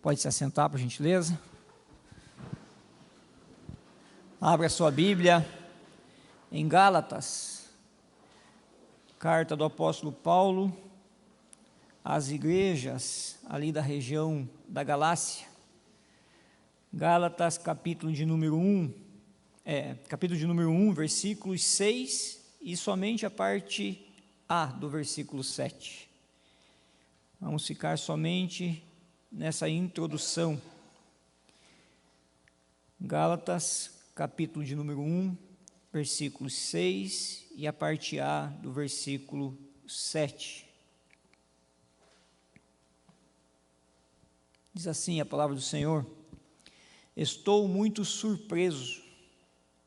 Pode se assentar, por gentileza. Abra sua Bíblia em Gálatas, carta do apóstolo Paulo às igrejas ali da região da Galácia. Gálatas, capítulo de número 1, versículos 6 e somente a parte A do versículo 7. Vamos ficar somente nessa introdução. Gálatas, capítulo de número 1, versículo 6 e a parte A do versículo 7. Diz assim a palavra do Senhor: estou muito surpreso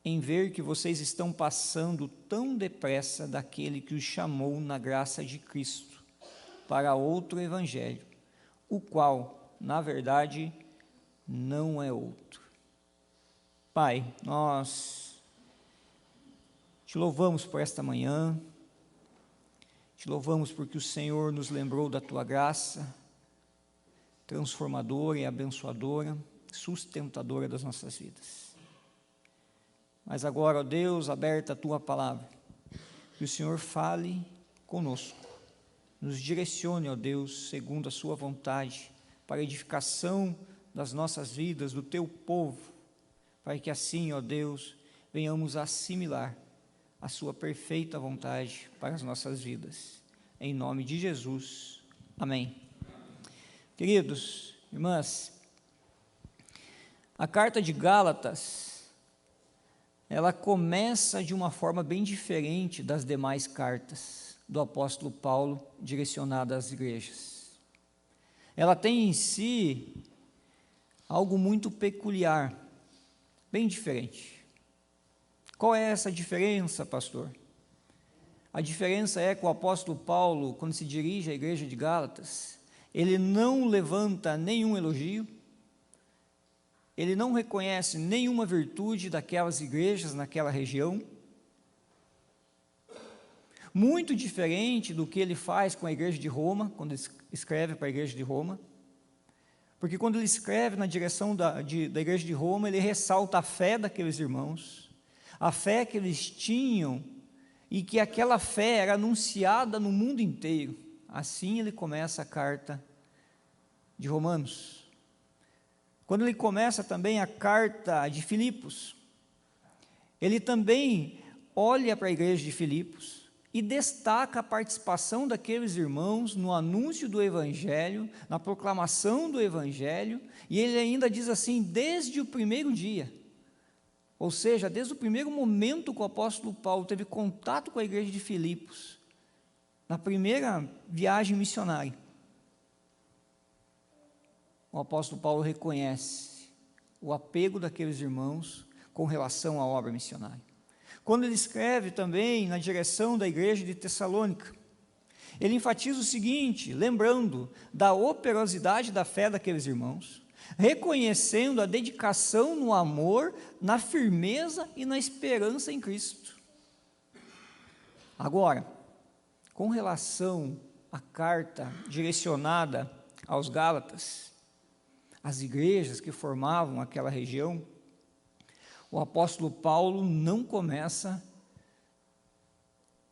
em ver que vocês estão passando tão depressa daquele que os chamou na graça de Cristo para outro evangelho, o qual, na verdade, não é outro. Pai, nós te louvamos por esta manhã, te louvamos porque o Senhor nos lembrou da tua graça, transformadora e abençoadora, sustentadora das nossas vidas. Mas agora, ó Deus, aberta a tua palavra, que o Senhor fale conosco, nos direcione, ó Deus, segundo a sua vontade, para a edificação das nossas vidas, do teu povo, para que assim, ó Deus, venhamos assimilar a sua perfeita vontade para as nossas vidas. Em nome de Jesus, amém. Queridos, irmãs, a carta de Gálatas, ela começa de uma forma bem diferente das demais cartas do apóstolo Paulo direcionadas às igrejas. Ela tem em si algo muito peculiar, bem diferente. Qual é essa diferença, pastor? A diferença é que o apóstolo Paulo, quando se dirige à igreja de Gálatas, ele não levanta nenhum elogio, ele não reconhece nenhuma virtude daquelas igrejas naquela região, muito diferente do que ele faz com a igreja de Roma, quando ele escreve para a igreja de Roma, porque quando ele escreve na direção da igreja de Roma, ele ressalta a fé daqueles irmãos, a fé que eles tinham, e que aquela fé era anunciada no mundo inteiro. Assim ele começa a carta de Romanos. Quando ele começa também a carta de Filipos, ele também olha para a igreja de Filipos e destaca a participação daqueles irmãos no anúncio do Evangelho, na proclamação do Evangelho, e ele ainda diz assim, desde o primeiro dia, ou seja, desde o primeiro momento que o apóstolo Paulo teve contato com a igreja de Filipos, na primeira viagem missionária, o apóstolo Paulo reconhece o apego daqueles irmãos com relação à obra missionária. Quando ele escreve também na direção da igreja de Tessalônica, ele enfatiza o seguinte, lembrando da operosidade da fé daqueles irmãos, reconhecendo a dedicação no amor, na firmeza e na esperança em Cristo. Agora, com relação à carta direcionada aos Gálatas, as igrejas que formavam aquela região, o apóstolo Paulo não começa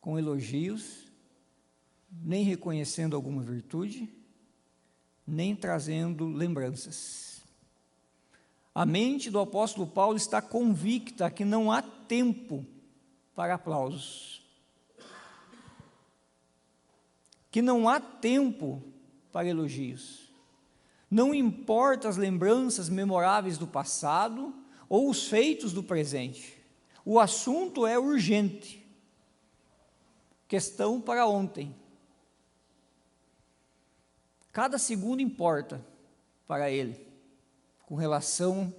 com elogios, nem reconhecendo alguma virtude, nem trazendo lembranças. A mente do apóstolo Paulo está convicta que não há tempo para aplausos, que não há tempo para elogios. Não importa as lembranças memoráveis do passado ou os feitos do presente, o assunto é urgente, questão para ontem. Cada segundo importa para ele, com relação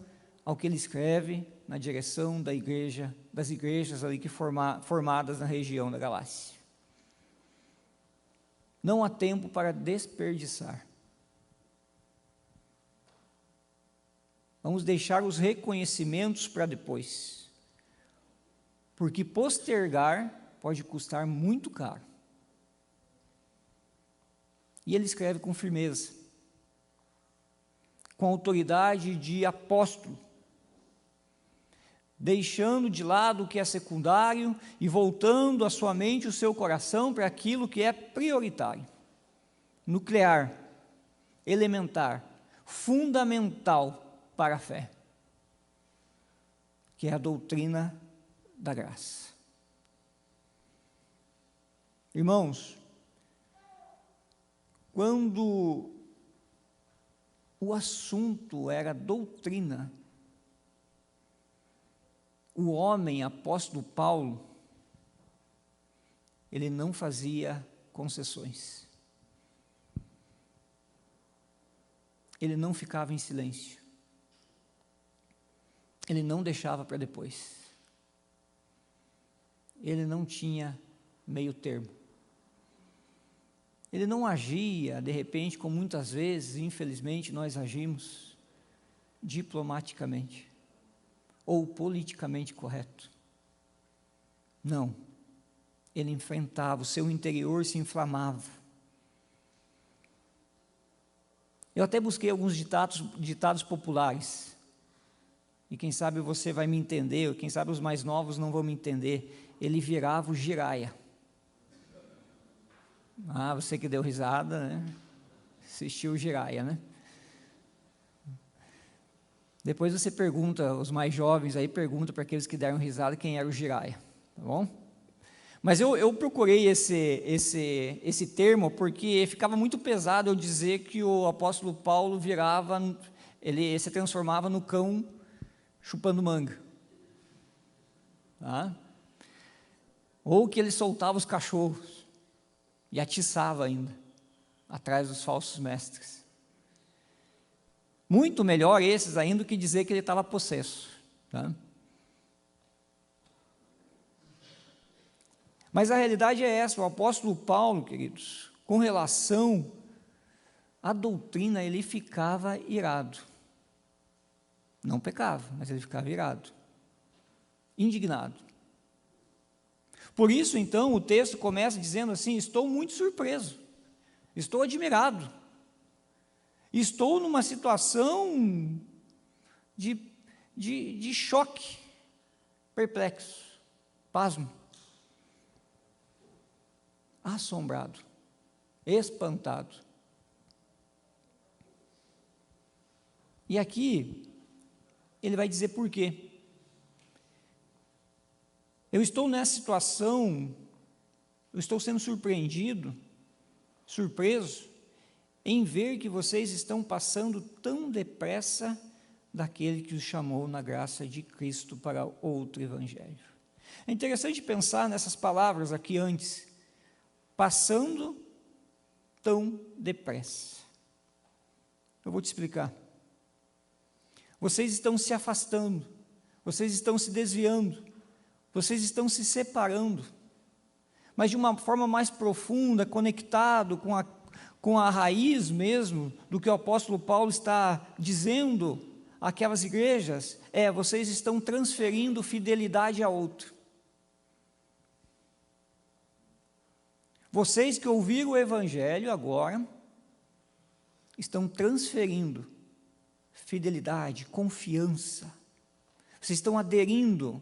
ao que ele escreve na direção da igreja, das igrejas ali formadas na região da Galácia. Não há tempo para desperdiçar. Vamos deixar os reconhecimentos para depois, porque postergar pode custar muito caro. E ele escreve com firmeza, com autoridade de apóstolo, deixando de lado o que é secundário e voltando a sua mente e o seu coração para aquilo que é prioritário, nuclear, elementar, fundamental para a fé, que é a doutrina da graça. Irmãos, quando o assunto era doutrina, o homem apóstolo Paulo, ele não fazia concessões. Ele não ficava em silêncio. Ele não deixava para depois. Ele não tinha meio termo. Ele não agia, de repente, como muitas vezes, infelizmente, nós agimos, diplomaticamente ou politicamente correto. Não. Ele enfrentava, o seu interior se inflamava. Eu até busquei alguns ditados populares, e quem sabe você vai me entender, ou quem sabe os mais novos não vão me entender. Ele virava o giraia. Ah, você que deu risada, né? Assistiu o giraia, né? Depois você pergunta, os mais jovens aí perguntam para aqueles que deram risada quem era o giraia, tá bom? Mas eu procurei esse termo porque ficava muito pesado eu dizer que o apóstolo Paulo ele se transformava no cão chupando manga, tá? Ou que ele soltava os cachorros e atiçava ainda, atrás dos falsos mestres. Muito melhor esses ainda do que dizer que ele estava possesso, tá? Mas a realidade é essa, o apóstolo Paulo, queridos, com relação à doutrina, ele ficava irado. Não pecava, mas ele ficava irado, indignado. Por isso, então, o texto começa dizendo assim: estou muito surpreso, estou admirado, estou numa situação de choque, perplexo, pasmo, assombrado, espantado. E aqui ele vai dizer por quê. Eu estou nessa situação, eu estou sendo surpreso, em ver que vocês estão passando tão depressa daquele que os chamou na graça de Cristo para outro evangelho. É interessante pensar nessas palavras aqui antes, passando tão depressa. Eu vou te explicar. Vocês estão se afastando, vocês estão se desviando, vocês estão se separando, mas de uma forma mais profunda, conectado com a raiz mesmo do que o apóstolo Paulo está dizendo àquelas igrejas, vocês estão transferindo fidelidade a outro. Vocês que ouviram o evangelho agora, estão transferindo fidelidade, confiança, vocês estão aderindo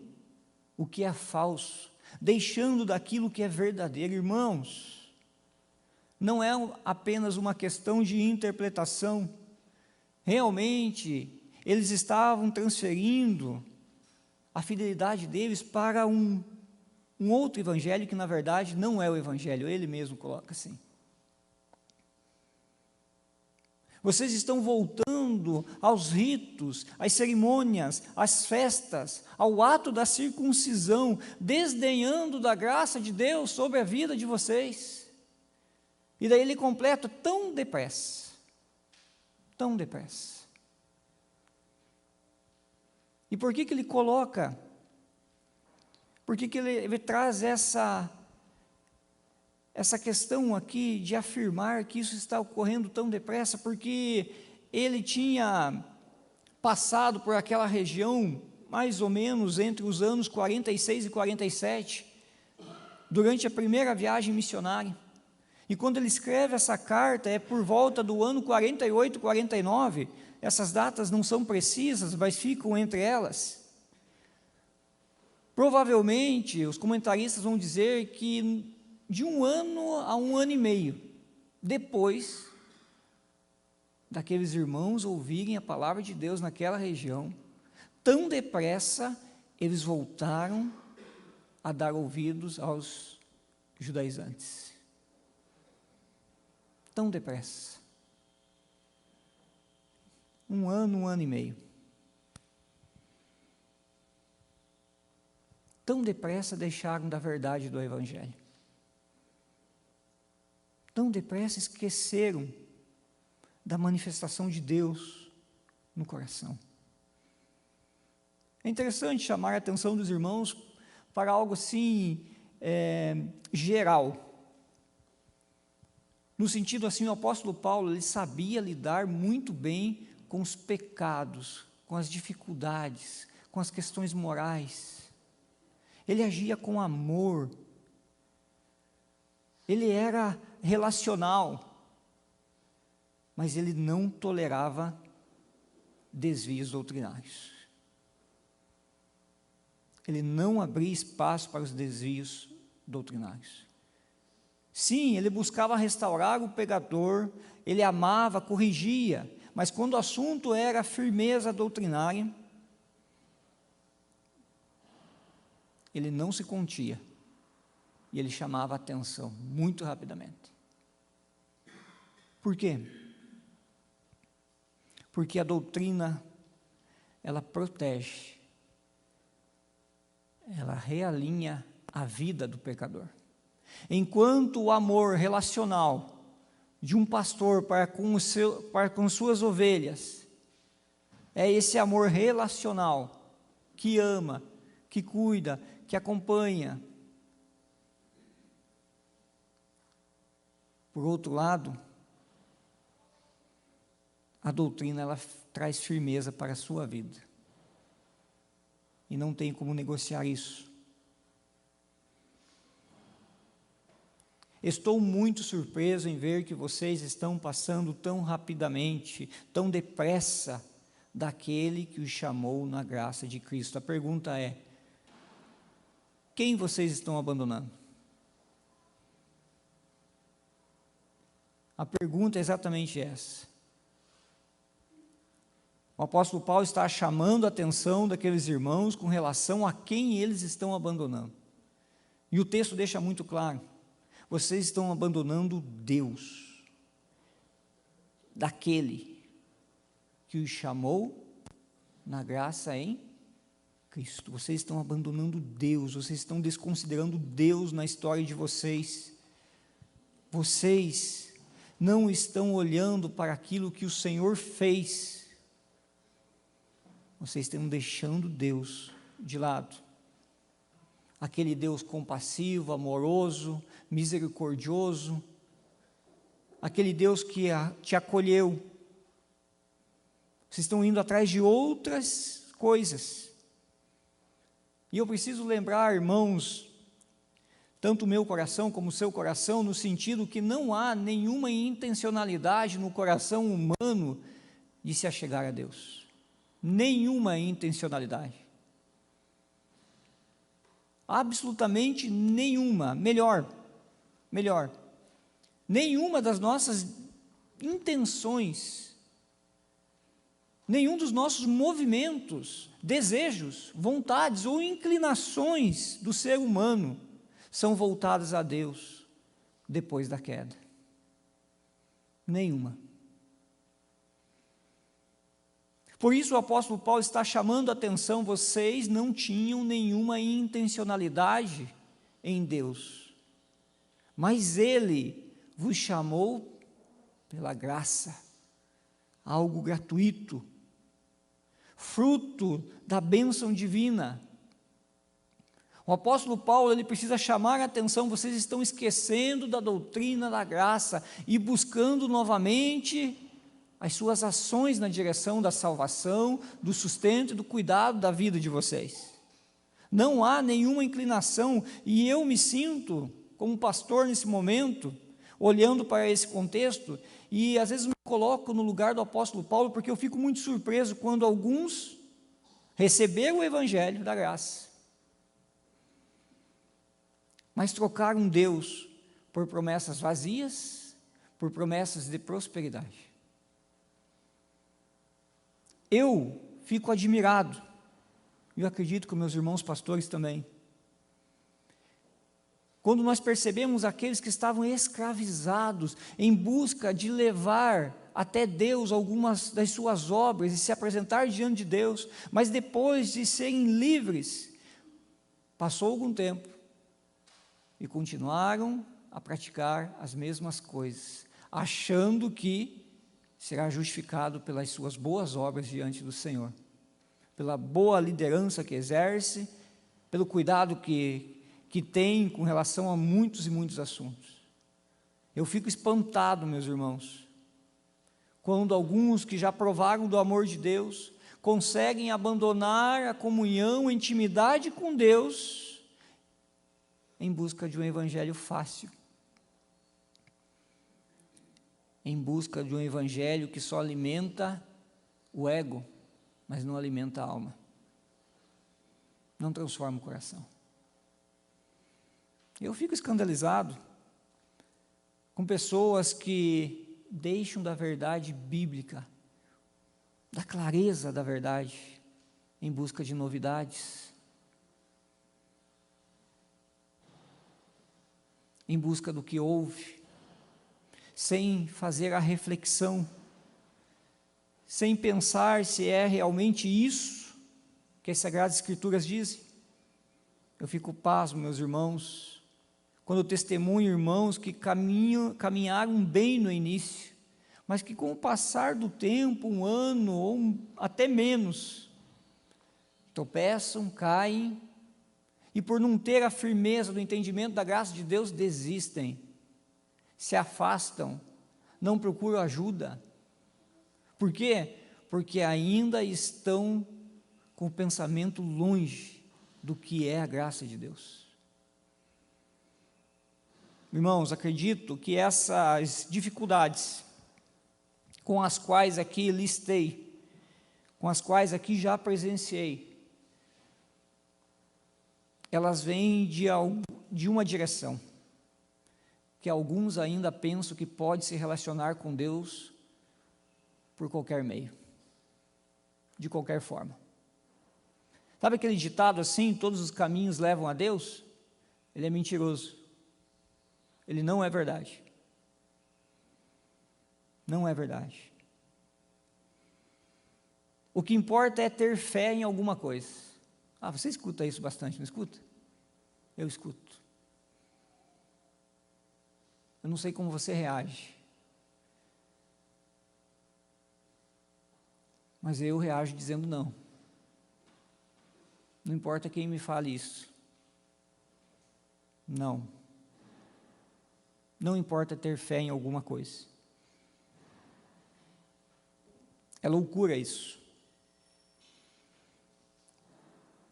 o que é falso, deixando daquilo que é verdadeiro. Irmãos, não é apenas uma questão de interpretação, realmente, eles estavam transferindo a fidelidade deles para um outro evangelho, que na verdade não é o evangelho, ele mesmo coloca assim. Vocês estão voltando aos ritos, às cerimônias, às festas, ao ato da circuncisão, desdenhando da graça de Deus sobre a vida de vocês. E daí ele completa tão depressa, tão depressa. E por que ele coloca, por que ele traz essa questão aqui de afirmar que isso está ocorrendo tão depressa? Porque ele tinha passado por aquela região, mais ou menos entre os anos 46 e 47, durante a primeira viagem missionária, E quando ele escreve essa carta, é por volta do ano 48, 49, essas datas não são precisas, mas ficam entre elas. Provavelmente, os comentaristas vão dizer que de 1 ano a 1 ano e meio, depois daqueles irmãos ouvirem a palavra de Deus naquela região, tão depressa eles voltaram a dar ouvidos aos judaizantes. Tão depressa. 1 ano, 1 ano e meio. Tão depressa deixaram da verdade do Evangelho. Tão depressa esqueceram da manifestação de Deus no coração. É interessante chamar a atenção dos irmãos para algo assim, geral. No sentido assim, o apóstolo Paulo, ele sabia lidar muito bem com os pecados, com as dificuldades, com as questões morais. Ele agia com amor. Ele era relacional, mas ele não tolerava desvios doutrinários. Ele não abria espaço para os desvios doutrinários. Sim, ele buscava restaurar o pecador, ele amava, corrigia, mas quando o assunto era firmeza doutrinária, ele não se contia, e ele chamava a atenção muito rapidamente. Por quê? Porque a doutrina, ela protege, ela realinha a vida do pecador. Enquanto o amor relacional de um pastor para com suas ovelhas é esse amor relacional que ama, que cuida, que acompanha. Por outro lado, a doutrina ela traz firmeza para a sua vida. E não tem como negociar isso. Estou muito surpreso em ver que vocês estão passando tão rapidamente, tão depressa, daquele que os chamou na graça de Cristo. A pergunta é: quem vocês estão abandonando? A pergunta é exatamente essa. O apóstolo Paulo está chamando a atenção daqueles irmãos com relação a quem eles estão abandonando. E o texto deixa muito claro: vocês estão abandonando Deus, daquele que os chamou na graça em Cristo. Vocês estão abandonando Deus, vocês estão desconsiderando Deus na história de vocês. Vocês não estão olhando para aquilo que o Senhor fez. Vocês estão deixando Deus de lado. Aquele Deus compassivo, amoroso, misericordioso, aquele Deus que te acolheu. Vocês estão indo atrás de outras coisas. E eu preciso lembrar, irmãos, tanto o meu coração como o seu coração, no sentido que não há nenhuma intencionalidade no coração humano de se achegar a Deus. Nenhuma intencionalidade. Absolutamente nenhuma. Melhor, nenhuma das nossas intenções, nenhum dos nossos movimentos, desejos, vontades ou inclinações do ser humano são voltadas a Deus depois da queda. Nenhuma. Por isso o apóstolo Paulo está chamando a atenção: vocês não tinham nenhuma intencionalidade em Deus, mas Ele vos chamou pela graça, algo gratuito, fruto da bênção divina. O apóstolo Paulo, ele precisa chamar a atenção: vocês estão esquecendo da doutrina da graça e buscando novamente as suas ações na direção da salvação, do sustento e do cuidado da vida de vocês. Não há nenhuma inclinação, e eu me sinto, como pastor nesse momento, olhando para esse contexto, e às vezes me coloco no lugar do apóstolo Paulo, porque eu fico muito surpreso quando alguns receberam o evangelho da graça, mas trocaram Deus por promessas vazias, por promessas de prosperidade. Eu fico admirado, e eu acredito que meus irmãos pastores também, quando nós percebemos aqueles que estavam escravizados, em busca de levar até Deus algumas das suas obras, e se apresentar diante de Deus, mas depois de serem livres, passou algum tempo, e continuaram a praticar as mesmas coisas, achando que será justificado pelas suas boas obras diante do Senhor, pela boa liderança que exerce, pelo cuidado que tem com relação a muitos e muitos assuntos. Eu fico espantado, meus irmãos, quando alguns que já provaram do amor de Deus, conseguem abandonar a comunhão, a intimidade com Deus, em busca de um evangelho fácil, em busca de um evangelho que só alimenta o ego, mas não alimenta a alma, não transforma o coração. Eu fico escandalizado com pessoas que deixam da verdade bíblica, da clareza da verdade, em busca de novidades, em busca do que houve, sem fazer a reflexão, sem pensar se é realmente isso que as Sagradas Escrituras dizem. Eu fico pasmo, meus irmãos, quando eu testemunho irmãos que caminharam bem no início, mas que com o passar do tempo, um ano ou até menos, tropeçam, caem, e por não ter a firmeza do entendimento da graça de Deus, desistem, se afastam, não procuram ajuda. Por quê? Porque ainda estão com o pensamento longe do que é a graça de Deus. Irmãos, acredito que essas dificuldades com as quais aqui listei, com as quais aqui já presenciei, elas vêm de uma direção, que alguns ainda pensam que pode se relacionar com Deus por qualquer meio, de qualquer forma. Sabe aquele ditado assim, todos os caminhos levam a Deus? Ele é mentiroso. Ele não é verdade. Não é verdade. O que importa é ter fé em alguma coisa. Ah, você escuta isso bastante, não escuta? Eu escuto. Eu não sei como você reage, mas eu reajo dizendo não. Não importa quem me fale isso. Não. Não importa ter fé em alguma coisa. É loucura isso.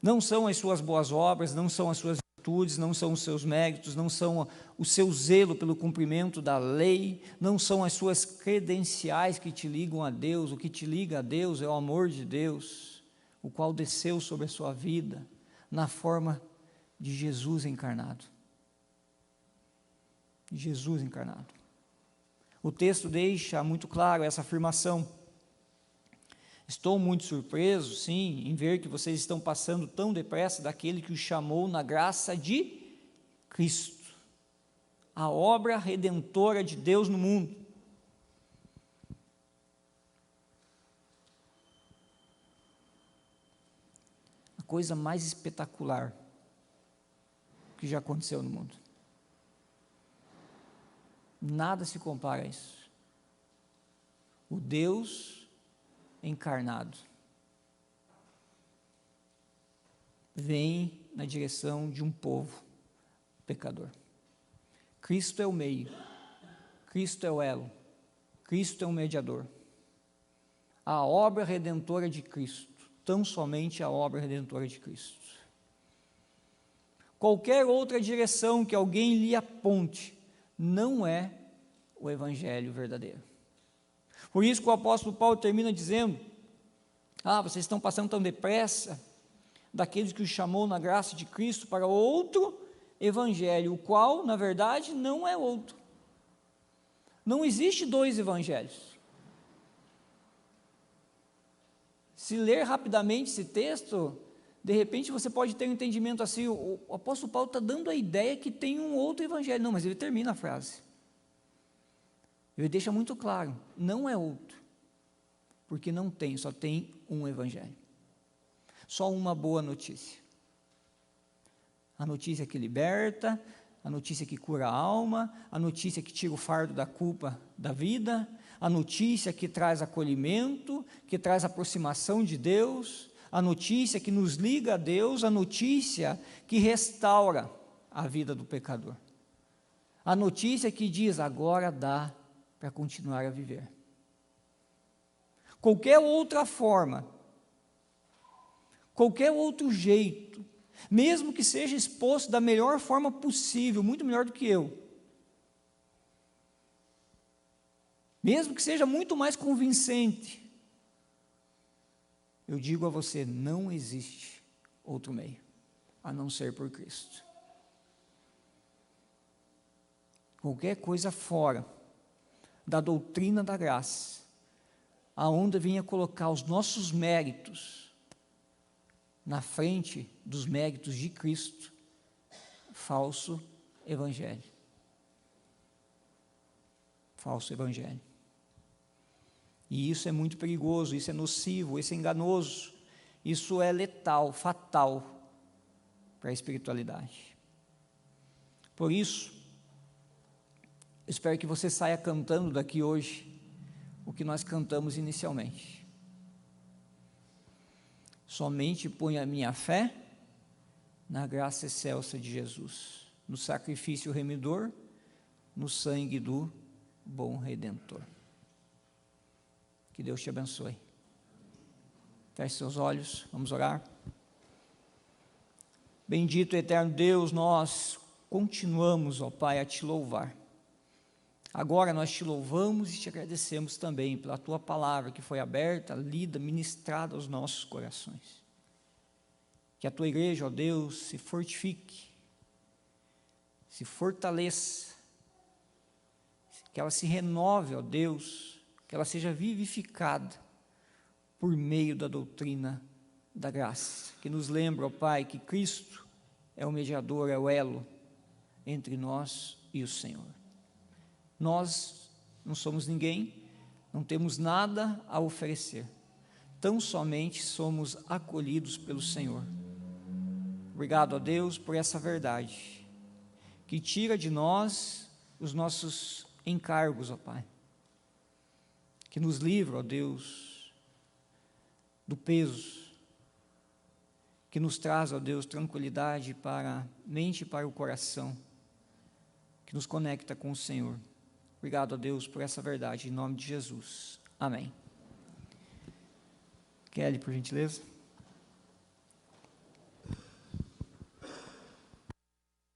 Não são as suas boas obras, não são as suas virtudes, não são os seus méritos, não são o seu zelo pelo cumprimento da lei, não são as suas credenciais que te ligam a Deus. O que te liga a Deus é o amor de Deus, o qual desceu sobre a sua vida na forma de Jesus encarnado. Jesus encarnado. O texto deixa muito claro essa afirmação. Estou muito surpreso, sim, em ver que vocês estão passando tão depressa daquele que os chamou na graça de Cristo, a obra redentora de Deus no mundo. A coisa mais espetacular que já aconteceu no mundo. Nada se compara a isso. O Deus encarnado vem na direção de um povo pecador. Cristo é o meio, Cristo é o elo, Cristo é o mediador. A obra redentora de Cristo, tão somente a obra redentora de Cristo. Qualquer outra direção que alguém lhe aponte não é o evangelho verdadeiro. Por isso que o apóstolo Paulo termina dizendo: vocês estão passando tão depressa daqueles que os chamou na graça de Cristo para outro evangelho, o qual, na verdade, não é outro. Não existe dois evangelhos. Se ler rapidamente esse texto, de repente você pode ter um entendimento assim: o apóstolo Paulo está dando a ideia que tem um outro evangelho. Não, mas ele termina a frase. Ele deixa muito claro: não é outro, porque não tem, só tem um evangelho. Só uma boa notícia. A notícia que liberta, a notícia que cura a alma, a notícia que tira o fardo da culpa da vida, a notícia que traz acolhimento, que traz aproximação de Deus, a notícia que nos liga a Deus, a notícia que restaura a vida do pecador. A notícia que diz: agora dá para continuar a viver. Qualquer outra forma, qualquer outro jeito, mesmo que seja exposto da melhor forma possível, muito melhor do que eu, mesmo que seja muito mais convincente, eu digo a você: não existe outro meio, a não ser por Cristo. Qualquer coisa fora da doutrina da graça, aonde venha colocar os nossos méritos na frente dos méritos de Cristo, falso evangelho. Falso evangelho. E isso é muito perigoso, isso é nocivo, isso é enganoso, isso é letal, fatal para a espiritualidade. Por isso, eu espero que você saia cantando daqui hoje o que nós cantamos inicialmente. Somente ponho a minha fé na graça excelsa de Jesus, no sacrifício remidor, no sangue do bom Redentor. Que Deus te abençoe. Feche seus olhos, vamos orar. Bendito e eterno Deus, nós continuamos, ó Pai, a te louvar. Agora nós te louvamos e te agradecemos também pela tua palavra que foi aberta, lida, ministrada aos nossos corações. Que a tua igreja, ó Deus, se fortifique, se fortaleça, que ela se renove, ó Deus, que ela seja vivificada por meio da doutrina da graça, que nos lembra, ó Pai, que Cristo é o mediador, é o elo entre nós e o Senhor. Nós não somos ninguém, não temos nada a oferecer, tão somente somos acolhidos pelo Senhor. Obrigado a Deus por essa verdade, que tira de nós os nossos encargos, ó Pai, que nos livra, ó Deus, do peso, que nos traz, ó Deus, tranquilidade para a mente e para o coração, que nos conecta com o Senhor. Obrigado a Deus por essa verdade, em nome de Jesus. Amém. Kelly, por gentileza.